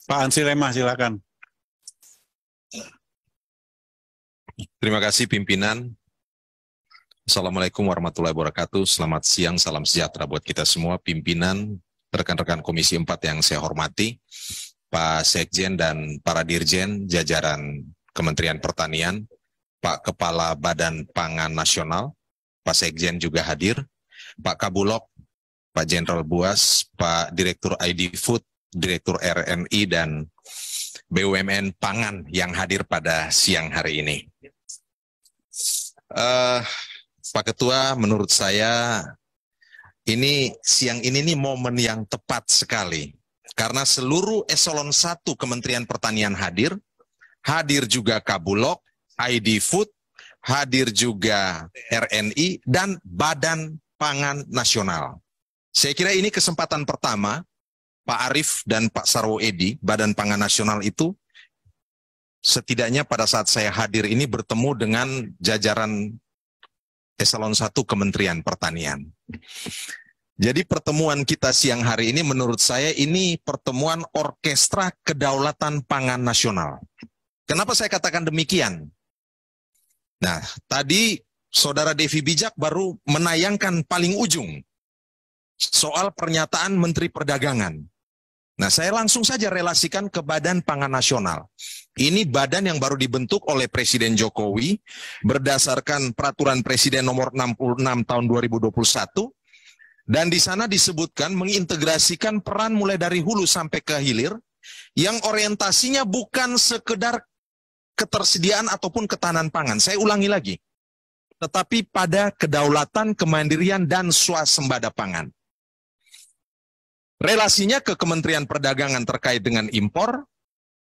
Pak Ansi Lemah, silakan. Terima kasih pimpinan. Assalamualaikum warahmatullahi wabarakatuh. Selamat siang, salam sejahtera buat kita semua. Pimpinan, rekan-rekan Komisi 4 yang saya hormati, Pak Sekjen dan para Dirjen, jajaran Kementerian Pertanian, Pak Kepala Badan Pangan Nasional, Pak Sekjen juga hadir, Pak Kabulok, Pak Jenderal Buas, Pak Direktur ID Food, Direktur RNI, dan BUMN Pangan yang hadir pada siang hari ini. Pak Ketua, menurut saya siang ini nih momen yang tepat sekali. Karena seluruh eselon 1 Kementerian Pertanian hadir juga Kabulok, ID Food, hadir juga RNI, dan Badan Pangan Nasional. Saya kira ini kesempatan pertama Pak Arief dan Pak Sarwo Edi, Badan Pangan Nasional itu, setidaknya pada saat saya hadir ini bertemu dengan jajaran eselon 1 Kementerian Pertanian. Jadi pertemuan kita siang hari ini menurut saya ini pertemuan orkestra kedaulatan pangan nasional. Kenapa saya katakan demikian? Nah, tadi Saudara Devi Bijak baru menayangkan paling ujung soal pernyataan Menteri Perdagangan. Nah, saya langsung saja relasikan ke Badan Pangan Nasional. Ini badan yang baru dibentuk oleh Presiden Jokowi berdasarkan Peraturan Presiden Nomor 66 Tahun 2021, dan di sana disebutkan mengintegrasikan peran mulai dari hulu sampai ke hilir yang orientasinya bukan sekedar ketersediaan ataupun ketahanan pangan. Saya ulangi lagi, tetapi pada kedaulatan, kemandirian, dan swasembada pangan. Relasinya ke Kementerian Perdagangan terkait dengan impor,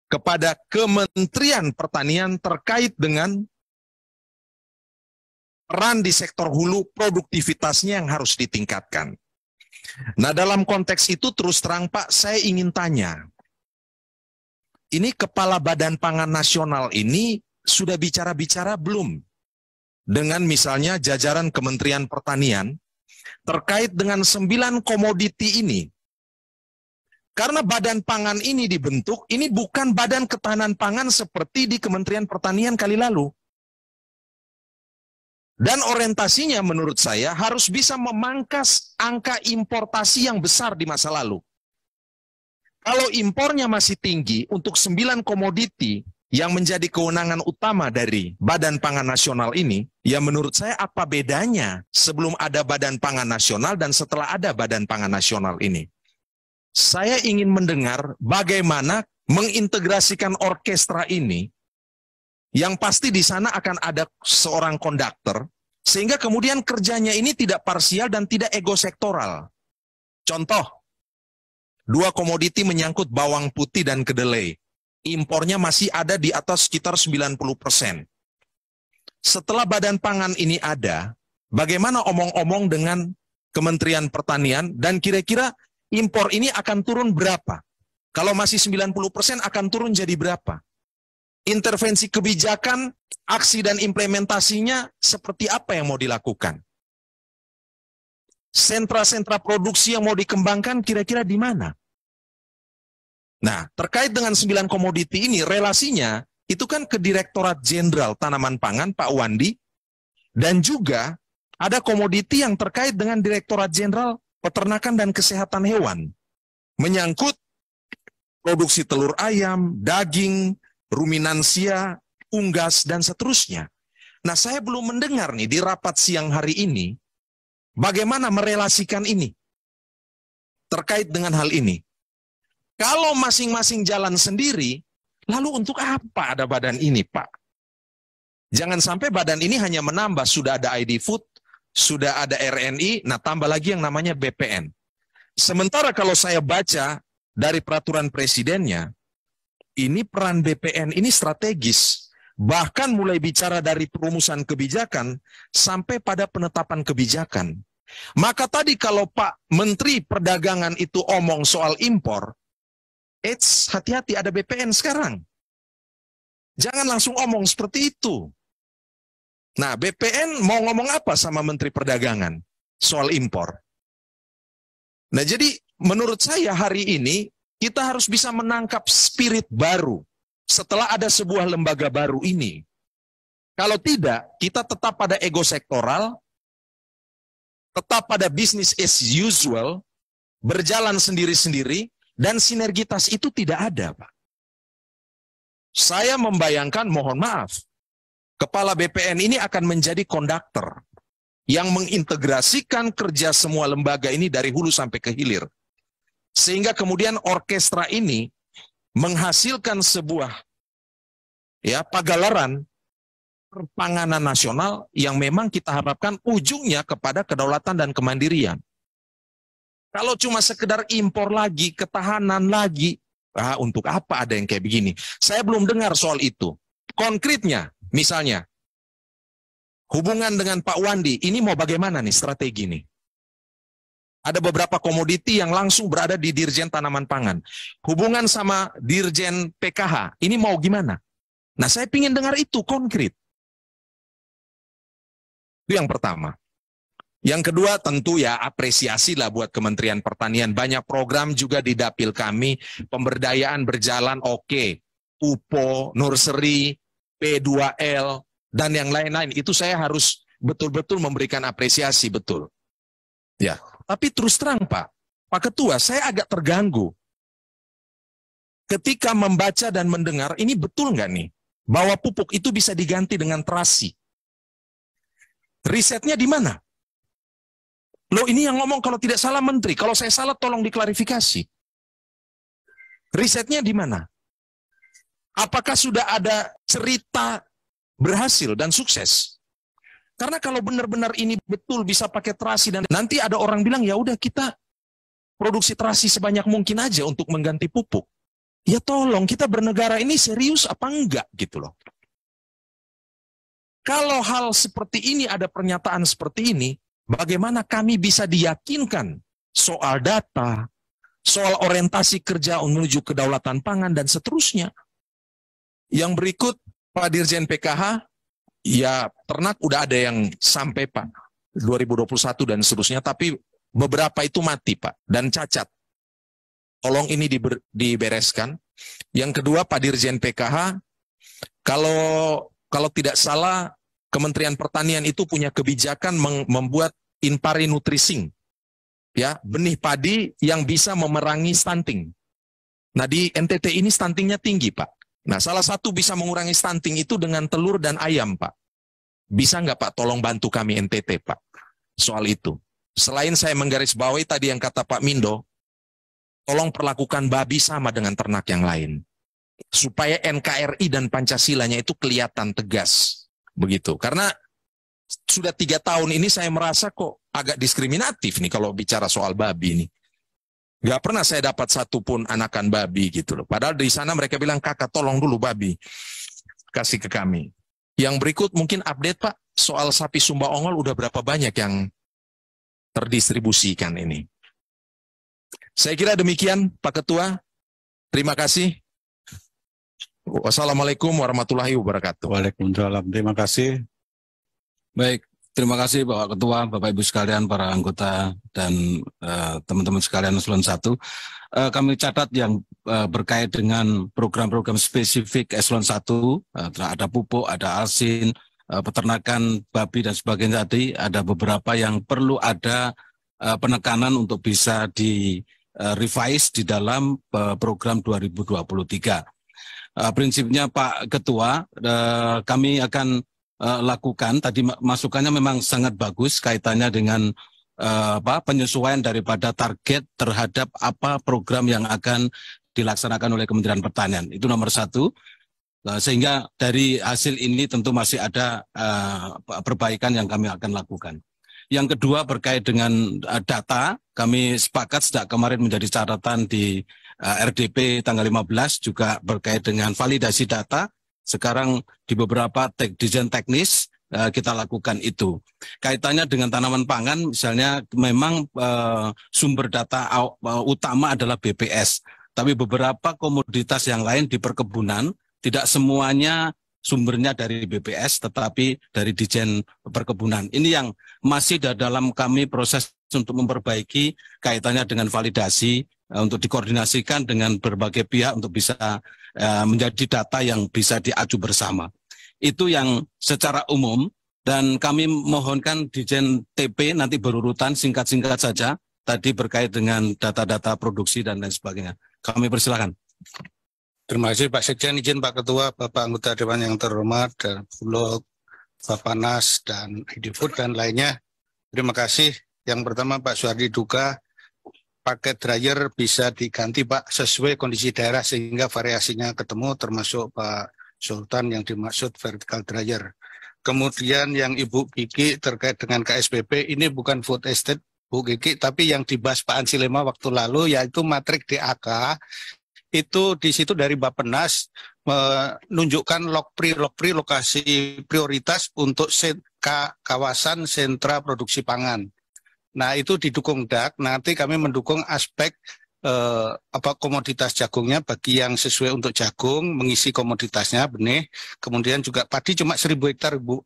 kepada Kementerian Pertanian terkait dengan peran di sektor hulu, produktivitasnya yang harus ditingkatkan. Nah, dalam konteks itu terus terang Pak, saya ingin tanya, ini Kepala Badan Pangan Nasional ini sudah bicara-bicara belum dengan misalnya jajaran Kementerian Pertanian terkait dengan 9 komoditi ini? Karena badan pangan ini dibentuk, ini bukan badan ketahanan pangan seperti di Kementerian Pertanian kali lalu. Dan orientasinya menurut saya harus bisa memangkas angka importasi yang besar di masa lalu. Kalau impornya masih tinggi untuk 9 komoditi yang menjadi kewenangan utama dari Badan Pangan Nasional ini, ya menurut saya apa bedanya sebelum ada Badan Pangan Nasional dan setelah ada Badan Pangan Nasional ini? Saya ingin mendengar bagaimana mengintegrasikan orkestra ini, yang pasti di sana akan ada seorang konduktor, sehingga kemudian kerjanya ini tidak parsial dan tidak egosektoral. Contoh, 2 komoditi menyangkut bawang putih dan kedelai. Impornya masih ada di atas sekitar 90%. Setelah Badan Pangan ini ada, bagaimana omong-omong dengan Kementerian Pertanian, dan kira-kira impor ini akan turun berapa? Kalau masih 90% akan turun jadi berapa? Intervensi kebijakan, aksi dan implementasinya seperti apa yang mau dilakukan? Sentra-sentra produksi yang mau dikembangkan kira-kira di mana? Nah, terkait dengan 9 komoditi ini, relasinya itu kan ke Direktorat Jenderal Tanaman Pangan, Pak Wandi, dan juga ada komoditi yang terkait dengan Direktorat Jenderal Peternakan dan Kesehatan Hewan, menyangkut produksi telur ayam, daging, ruminansia, unggas, dan seterusnya. Nah, saya belum mendengar nih di rapat siang hari ini, bagaimana merelasikan ini terkait dengan hal ini. Kalau masing-masing jalan sendiri, lalu untuk apa ada badan ini, Pak? Jangan sampai badan ini hanya menambah, sudah ada ID Food, sudah ada RNI, nah tambah lagi yang namanya BPN. Sementara kalau saya baca dari peraturan presidennya, ini peran BPN ini strategis. Bahkan mulai bicara dari perumusan kebijakan sampai pada penetapan kebijakan. Maka tadi kalau Pak Menteri Perdagangan itu omong soal impor, hati-hati ada BPN sekarang. Jangan langsung omong seperti itu. Nah, BPN mau ngomong apa sama Menteri Perdagangan soal impor? Nah, jadi menurut saya hari ini Kita harus bisa menangkap spirit baru setelah ada sebuah lembaga baru ini. Kalau tidak, kita tetap pada ego sektoral, tetap pada business as usual, berjalan sendiri-sendiri, dan sinergitas itu tidak ada, Pak. Saya membayangkan, mohon maaf, Kepala BPN ini akan menjadi konduktor yang mengintegrasikan kerja semua lembaga ini dari hulu sampai ke hilir. Sehingga kemudian orkestra ini menghasilkan sebuah pagelaran perpanganan nasional yang memang kita harapkan ujungnya kepada kedaulatan dan kemandirian. Kalau cuma sekedar impor lagi, ketahanan lagi, untuk apa ada yang kayak begini? Saya belum dengar soal itu. Konkretnya, misalnya, hubungan dengan Pak Wandi, ini mau bagaimana nih strategi nih? Ada beberapa komoditi yang langsung berada di Dirjen Tanaman Pangan. Hubungan sama Dirjen PKH, ini mau gimana? Nah, saya ingin dengar itu konkret. Itu yang pertama. Yang kedua tentu ya apresiasi lah buat Kementerian Pertanian. Banyak program juga di dapil kami, pemberdayaan berjalan oke. UPO, nursery, P2L, dan yang lain-lain. Itu saya harus betul-betul memberikan apresiasi, betul. Ya, tapi terus terang Pak Ketua, saya agak terganggu. Ketika membaca dan mendengar, ini betul nggak nih? Bahwa pupuk itu bisa diganti dengan terasi. Risetnya di mana? Loh, ini yang ngomong kalau tidak salah Menteri. Kalau saya salah tolong diklarifikasi. Risetnya di mana? Apakah sudah ada cerita berhasil dan sukses? Karena kalau benar-benar ini betul bisa pakai terasi dan nanti ada orang bilang ya udah kita produksi terasi sebanyak mungkin aja untuk mengganti pupuk. Ya tolong, kita bernegara ini serius apa enggak gitu loh. Kalau hal seperti ini ada pernyataan seperti ini, bagaimana kami bisa diyakinkan soal data, soal orientasi kerja menuju kedaulatan pangan, dan seterusnya. Yang berikut, Pak Dirjen PKH, ya ternak udah ada yang sampai Pak, 2021 dan seterusnya, tapi beberapa itu mati Pak, dan cacat. Tolong ini dibereskan. Yang kedua, Pak Dirjen PKH, kalau tidak salah, Kementerian Pertanian itu punya kebijakan membuat Inpari Nutrising, ya, benih padi yang bisa memerangi stunting. Nah, di NTT ini stuntingnya tinggi, Pak. Nah, salah satu bisa mengurangi stunting itu dengan telur dan ayam, Pak. Bisa nggak, Pak, tolong bantu kami NTT, Pak, soal itu. Selain saya menggarisbawahi tadi yang kata Pak Mindo, tolong perlakukan babi sama dengan ternak yang lain. Supaya NKRI dan Pancasilanya itu kelihatan tegas. Begitu. Karena sudah 3 tahun ini saya merasa kok agak diskriminatif nih kalau bicara soal babi nih. Gak pernah saya dapat satupun anakan babi gitu loh. Padahal di sana mereka bilang, kakak tolong dulu babi. Kasih ke kami. Yang berikut mungkin update Pak, soal sapi Sumba Ongol udah berapa banyak yang terdistribusikan ini. Saya kira demikian Pak Ketua. Terima kasih. Wassalamualaikum warahmatullahi wabarakatuh. Waalaikumsalam. Terima kasih. Baik, terima kasih Bapak Ketua, Bapak Ibu sekalian, para anggota dan teman-teman sekalian Eselon 1. Kami catat yang berkait dengan program-program spesifik Eselon 1, ada pupuk, ada alsin, peternakan babi dan sebagainya tadi, ada beberapa yang perlu ada penekanan untuk bisa di revise di dalam program 2023. Prinsipnya Pak Ketua, kami akan lakukan, tadi masukannya memang sangat bagus kaitannya dengan penyesuaian daripada target terhadap apa program yang akan dilaksanakan oleh Kementerian Pertanian. Itu nomor 1. Sehingga dari hasil ini tentu masih ada perbaikan yang kami akan lakukan. Yang kedua berkait dengan data, kami sepakat sejak kemarin menjadi catatan di RDP tanggal 15 juga berkait dengan validasi data. Sekarang di beberapa desain teknis kita lakukan itu. Kaitannya dengan tanaman pangan, misalnya memang sumber data utama adalah BPS. Tapi beberapa komoditas yang lain di perkebunan, tidak semuanya sumbernya dari BPS, tetapi dari Dijen Perkebunan. Ini yang masih dalam kami proses untuk memperbaiki kaitannya dengan validasi untuk dikoordinasikan dengan berbagai pihak untuk bisa menjadi data yang bisa diaju bersama. Itu yang secara umum, dan kami mohonkan Dirjen TP nanti berurutan singkat-singkat saja, tadi berkait dengan data-data produksi dan lain sebagainya. Kami persilakan. Terima kasih Pak Sekjen, izin Pak Ketua, Bapak anggota Dewan yang terhormat, dan Bulog, Bapanas, dan IDFood, dan lainnya. Terima kasih. Yang pertama Pak Suhardi Duga, paket dryer bisa diganti Pak sesuai kondisi daerah sehingga variasinya ketemu, termasuk Pak Sultan yang dimaksud vertical dryer. Kemudian yang Ibu Kiki terkait dengan KSPP, ini bukan food estate Bu Kiki, tapi yang dibahas Pak Ansilema waktu lalu yaitu matrik DAK, itu di situ dari Bappenas menunjukkan lokpri lokasi prioritas untuk kawasan sentra produksi pangan. Nah itu didukung DAK, nanti kami mendukung aspek komoditas jagungnya bagi yang sesuai untuk jagung, mengisi komoditasnya, benih, kemudian juga padi cuma 1.000 hektar Bu.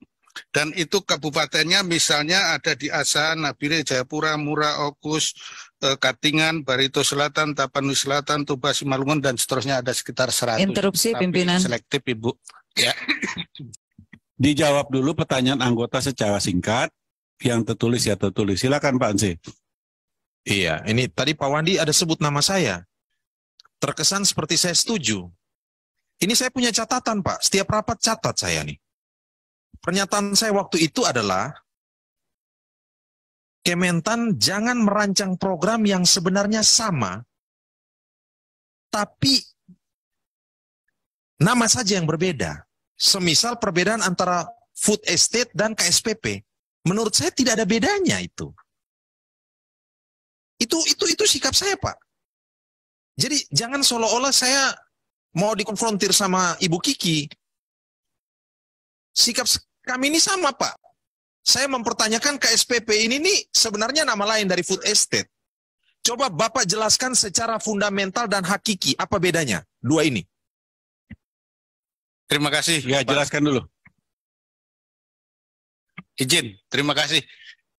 Dan itu kabupatennya misalnya ada di Asahan, Nabire, Jayapura, Mura, Okus, Katingan, Barito Selatan, Tapanuli Selatan, Tuba, Simalungun, dan seterusnya ada sekitar 100. Interupsi pimpinan. Selektif Ibu. Ya. Dijawab dulu pertanyaan anggota secara singkat. Yang tertulis ya tertulis. Silakan Pak Ansi. Iya, ini tadi Pak Wandi ada sebut nama saya. Terkesan seperti saya setuju. Ini saya punya catatan Pak. Setiap rapat catat saya nih. Pernyataan saya waktu itu adalah Kementan jangan merancang program yang sebenarnya sama, tapi nama saja yang berbeda. Semisal perbedaan antara food estate dan KSPP. Menurut saya tidak ada bedanya itu. Itu sikap saya Pak. Jadi jangan seolah-olah saya mau dikonfrontir sama Ibu Kiki. Sikap kami ini sama Pak. Saya mempertanyakan KSPP ini nih sebenarnya nama lain dari food estate. Coba Bapak jelaskan secara fundamental dan hakiki apa bedanya dua ini. Terima kasih. Ya, Pak. jelaskan dulu. Izin, terima kasih.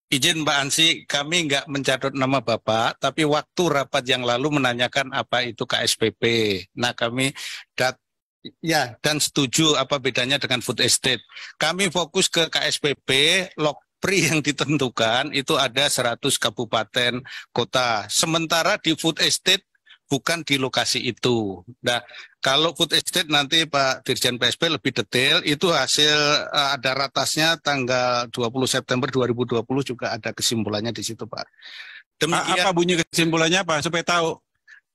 Izin Mbak Ansi, kami nggak mencatat nama Bapak, tapi waktu rapat yang lalu menanyakan apa itu KSPP. Nah kami dan setuju apa bedanya dengan food estate. Kami fokus ke KSPP, lokpri yang ditentukan itu ada 100 kabupaten kota. Sementara di food estate bukan di lokasi itu. Nah, kalau food estate nanti Pak Dirjen PSP lebih detail, itu hasil ada ratasnya tanggal 20 September 2020 juga ada kesimpulannya di situ Pak. Demikian. Apa bunyi kesimpulannya Pak supaya tahu?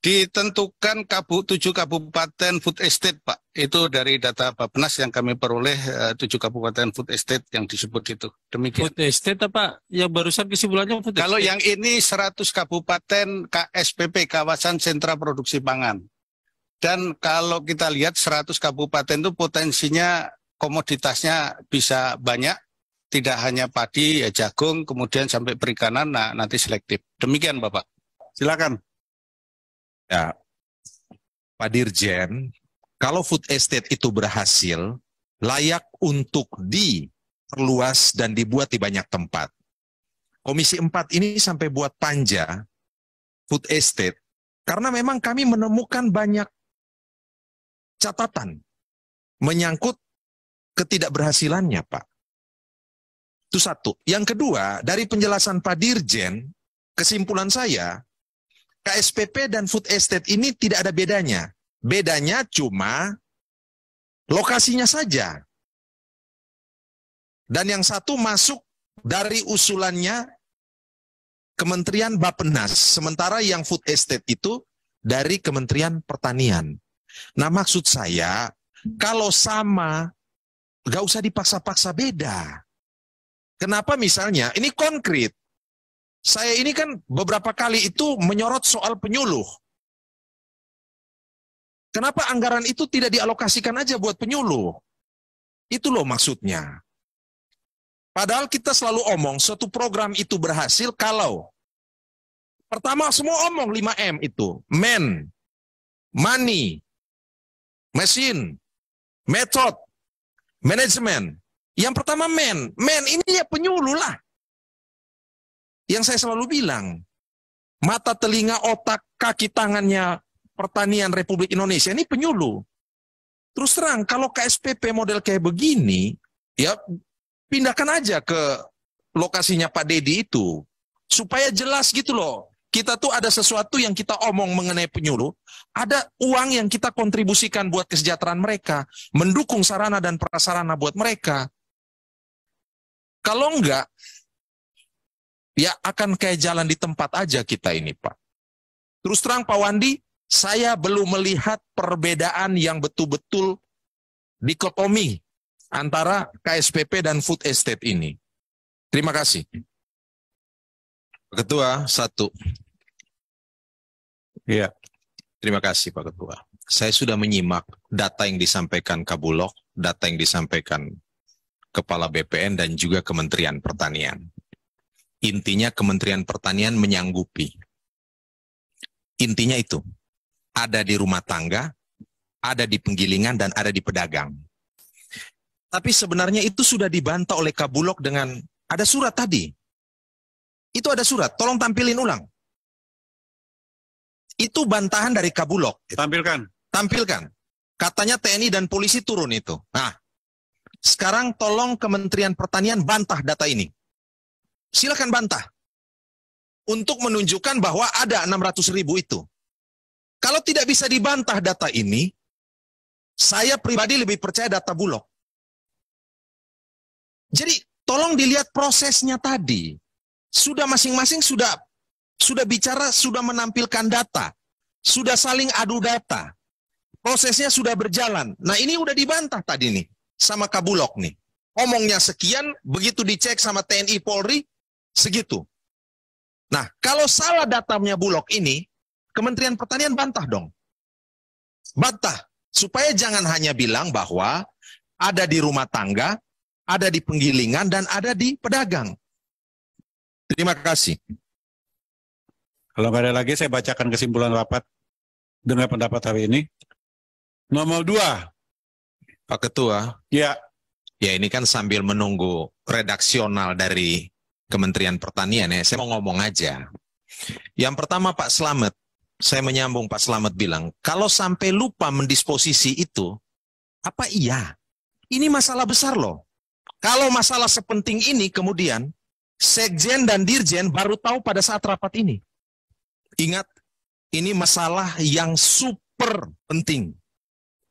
Ditentukan 7 kabupaten food estate Pak. Itu dari data Bappenas yang kami peroleh 7 kabupaten food estate yang disebut itu. Demikian. Food estate apa? Yang barusan kesimpulannya food estate? Kalau yang ini 100 kabupaten KSPP, kawasan sentra produksi pangan. Dan kalau kita lihat 100 kabupaten itu potensinya komoditasnya bisa banyak. Tidak hanya padi, ya jagung, kemudian sampai perikanan, nah nanti selektif. Demikian Bapak. Silakan. Ya, Pak Dirjen, kalau food estate itu berhasil, layak untuk diperluas dan dibuat di banyak tempat. Komisi 4 ini sampai buat panja food estate, karena memang kami menemukan banyak catatan menyangkut ketidakberhasilannya, Pak. Itu satu. Yang kedua, dari penjelasan Pak Dirjen, kesimpulan saya, KSPP dan food estate ini tidak ada bedanya. Bedanya cuma lokasinya saja. Dan yang satu masuk dari usulannya Kementerian Bappenas. Sementara yang food estate itu dari Kementerian Pertanian. Nah maksud saya, kalau sama, gak usah dipaksa-paksa beda. Kenapa misalnya, ini konkret. Saya ini kan beberapa kali itu menyorot soal penyuluh. Kenapa anggaran itu tidak dialokasikan aja buat penyuluh? Itu loh maksudnya. Padahal kita selalu omong, suatu program itu berhasil kalau pertama semua omong 5M itu. Man, money, machine, method, management. Yang pertama man ini ya penyuluh lah. Yang saya selalu bilang, mata, telinga, otak, kaki, tangannya pertanian Republik Indonesia ini penyuluh. Terus terang, kalau KSPP model kayak begini, ya pindahkan aja ke lokasinya Pak Dedi itu. Supaya jelas gitu loh. Kita tuh ada sesuatu yang kita omong mengenai penyuluh, ada uang yang kita kontribusikan buat kesejahteraan mereka, mendukung sarana dan prasarana buat mereka. Kalau enggak, ya akan kayak jalan di tempat aja kita ini, Pak. Terus terang Pak Wandi, saya belum melihat perbedaan yang betul-betul dikotomi antara KSPP dan food estate ini. Terima kasih. Pak Ketua, satu. Iya. Terima kasih Pak Ketua. Saya sudah menyimak data yang disampaikan Kabulok, data yang disampaikan Kepala BPN dan juga Kementerian Pertanian. Intinya Kementerian Pertanian menyanggupi. Intinya itu, ada di rumah tangga, ada di penggilingan, dan ada di pedagang. Tapi sebenarnya itu sudah dibantah oleh Kabulok dengan, ada surat tadi. Itu ada surat, tolong tampilin ulang. Itu bantahan dari Kabulok. Tampilkan. Tampilkan. Katanya TNI dan polisi turun itu. Nah, sekarang tolong Kementerian Pertanian bantah data ini. Silakan bantah. Untuk menunjukkan bahwa ada 600.000 itu. Kalau tidak bisa dibantah data ini, saya pribadi lebih percaya data Bulog. Jadi, tolong dilihat prosesnya tadi. Sudah masing-masing sudah bicara, sudah menampilkan data. Sudah saling adu data. Prosesnya sudah berjalan. Nah, ini udah dibantah tadi nih sama Kabulok nih. Omongnya sekian, begitu dicek sama TNI Polri, segitu. Nah, kalau salah datanya Bulog ini, Kementerian Pertanian bantah dong. Bantah. Supaya jangan hanya bilang bahwa ada di rumah tangga, ada di penggilingan, dan ada di pedagang. Terima kasih. Kalau nggak ada lagi, saya bacakan kesimpulan rapat dengan pendapat hari ini. Nomor 2. Pak Ketua. Ya. Ya, ini kan sambil menunggu redaksional dari Kementerian Pertanian ya, saya mau ngomong aja. Yang pertama Pak Slamet, saya menyambung Pak Slamet bilang, kalau sampai lupa mendisposisi itu, apa iya? Ini masalah besar loh. Kalau masalah sepenting ini kemudian, Sekjen dan Dirjen baru tahu pada saat rapat ini. Ingat, ini masalah yang super penting.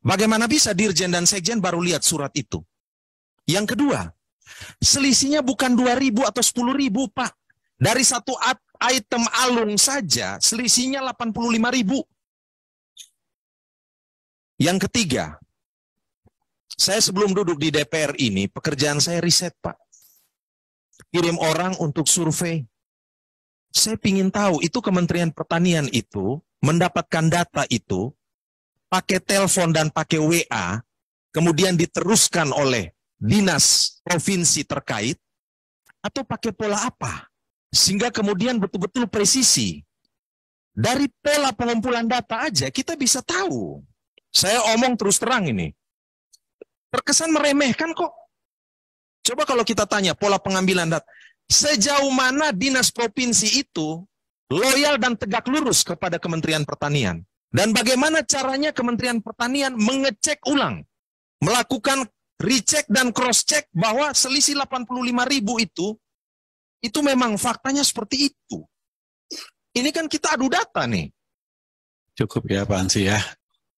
Bagaimana bisa Dirjen dan Sekjen baru lihat surat itu? Yang kedua, selisihnya bukan 2.000 atau 10.000, Pak. Dari satu item alung saja, selisihnya 85.000. Yang ketiga, saya sebelum duduk di DPR ini, pekerjaan saya riset, Pak. Kirim orang untuk survei. Saya ingin tahu, itu Kementerian Pertanian itu mendapatkan data itu, pakai telepon dan pakai WA, kemudian diteruskan oleh dinas provinsi terkait, atau pakai pola apa? Sehingga kemudian betul-betul presisi. Dari pola pengumpulan data aja kita bisa tahu. Saya omong terus terang ini. Terkesan meremehkan kok. Coba kalau kita tanya pola pengambilan data. Sejauh mana dinas provinsi itu loyal dan tegak lurus kepada Kementerian Pertanian. Dan bagaimana caranya Kementerian Pertanian mengecek ulang. Melakukan recheck dan cross check bahwa selisih 85.000 itu memang faktanya seperti itu. Ini kan kita adu data nih. Cukup ya Pak Ansi ya.